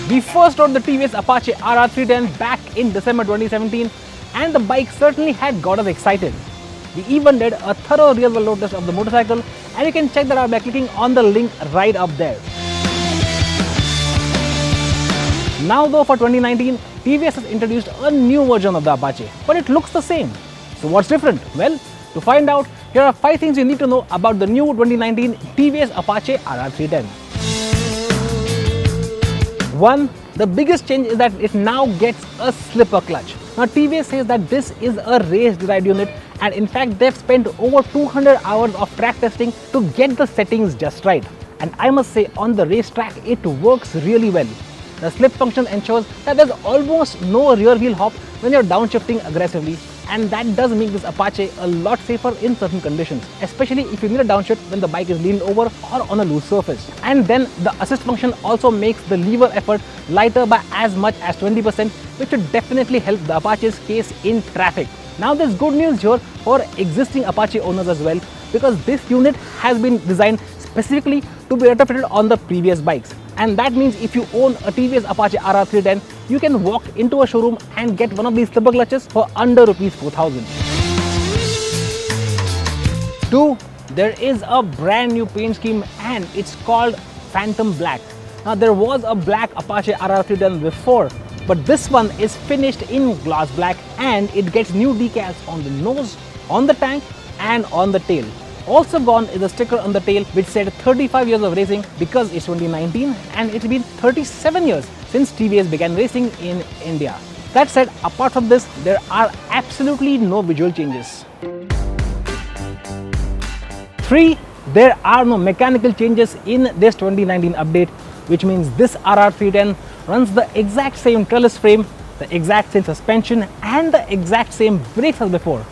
We first rode the TVS Apache RR 310 back in December 2017 and the bike certainly had got us excited. We even did a thorough real-world road test of the motorcycle and you can check that out by clicking on the link right up there. Now though for 2019, TVS has introduced a new version of the Apache, but it looks the same. So what's different? Well, to find out, here are 5 things you need to know about the new 2019 TVS Apache RR 310. 1. The biggest change is that it now gets a slipper clutch. Now TVS says that this is a race-derived unit and in fact they've spent over 200 hours of track testing to get the settings just right. And I must say on the racetrack it works really well. The slip function ensures that there's almost no rear wheel hop when you're downshifting aggressively, and that does make this Apache a lot safer in certain conditions, especially if you need a downshift when the bike is leaned over or on a loose surface. And then the assist function also makes the lever effort lighter by as much as 20%, which should definitely help the Apache's case in traffic. Now there's good news here for existing Apache owners as well, because this unit has been designed specifically to be retrofitted on the previous bikes. And that means if you own a TVS Apache RR 310, you can walk into a showroom and get one of these slipper clutches for under Rs 4,000. 2. There is a brand new paint scheme and it's called Phantom Black. Now there was a black Apache RR 310 before, but this one is finished in gloss black and it gets new decals on the nose, on the tank and on the tail. Also gone is a sticker on the tail which said 35 years of racing because it's 2019 and it's been 37 years since TVS began racing in India. That said, apart from this, there are absolutely no visual changes. 3. There are no mechanical changes in this 2019 update, which means this RR 310 runs the exact same trellis frame, the exact same suspension and the exact same brakes as before.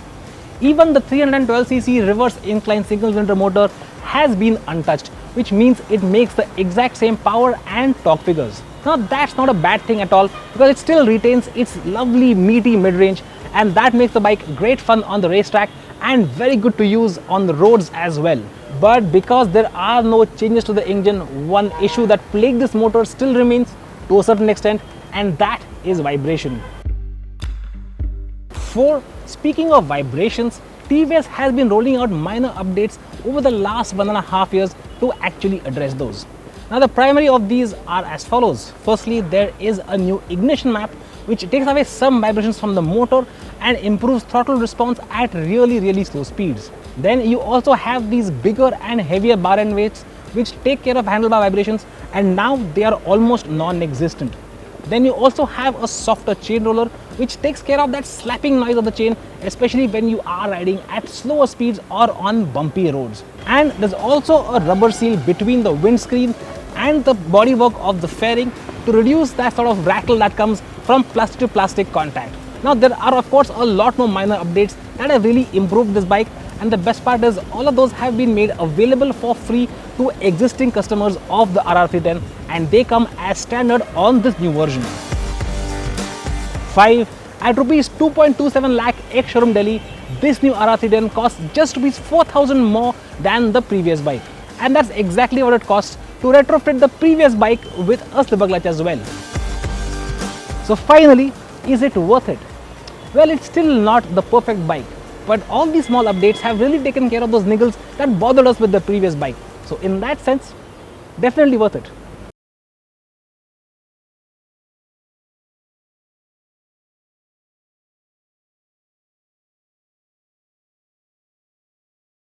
Even the 312cc reverse incline single cylinder motor has been untouched, which means it makes the exact same power and torque figures. Now that's not a bad thing at all because it still retains its lovely meaty mid-range and that makes the bike great fun on the racetrack and very good to use on the roads as well. But because there are no changes to the engine, one issue that plagued this motor still remains to a certain extent, and that is vibration. 4. Speaking of vibrations, TVS has been rolling out minor updates over the last 1.5 years to actually address those. Now the primary of these are as follows. Firstly, there is a new ignition map which takes away some vibrations from the motor and improves throttle response at really slow speeds. Then you also have these bigger and heavier bar end weights which take care of handlebar vibrations and now they are almost non-existent. Then you also have a softer chain roller which takes care of that slapping noise of the chain, especially when you are riding at slower speeds or on bumpy roads. And there's also a rubber seal between the windscreen and the bodywork of the fairing to reduce that sort of rattle that comes from plastic to plastic contact. Now there are of course a lot more minor updates that have really improved this bike, and the best part is all of those have been made available for free to existing customers of the RR 310 and they come as standard on this new version. 5. At Rs 2.27 lakh ex-showroom Delhi, this new RR 310 costs just Rs 4,000 more than the previous bike, and that's exactly what it costs to retrofit the previous bike with a slipper clutch as well. So finally, is it worth it? Well, it's still not the perfect bike, but all these small updates have really taken care of those niggles that bothered us with the previous bike. So in that sense, definitely worth it.